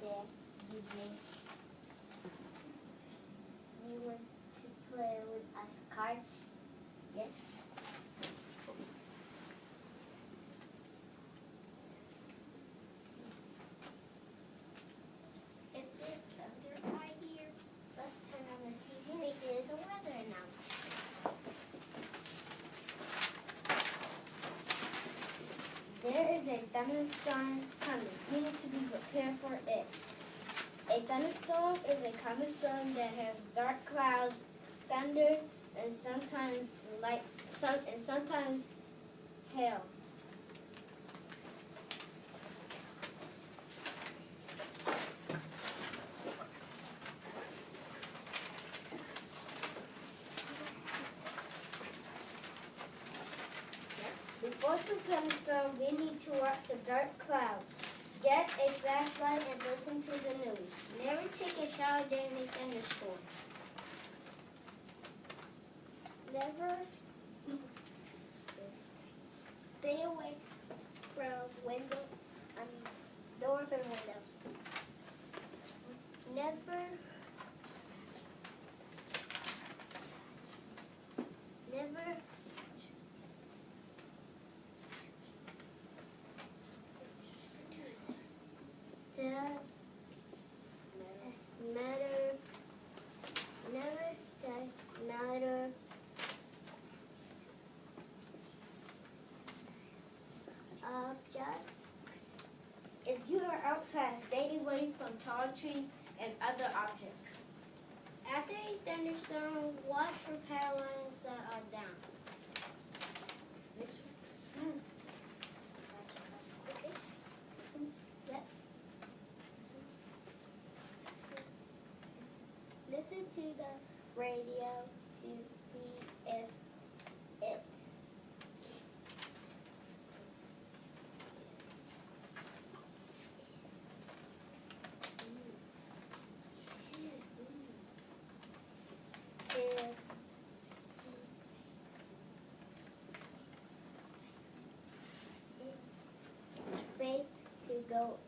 there, evening. You want to play with us cards? Yes. Is there thunder right here? Let's turn on the TV. Maybe there's a weather announcement. There is a thunderstorm coming. You need to be prepared for it. A thunderstorm is a common storm that has dark clouds, thunder, and sometimes sometimes hail. Before the thunderstorm, we need to watch the dark clouds. Get a flashlight and listen to the news. Never take a shower during a thunderstorm. Never stay away from doors and windows. Never matter objects. If you are outside, stay away from tall trees and other objects. After a thunderstorm, watch for power lines that are down. Listen to the radio to see if it is safe to go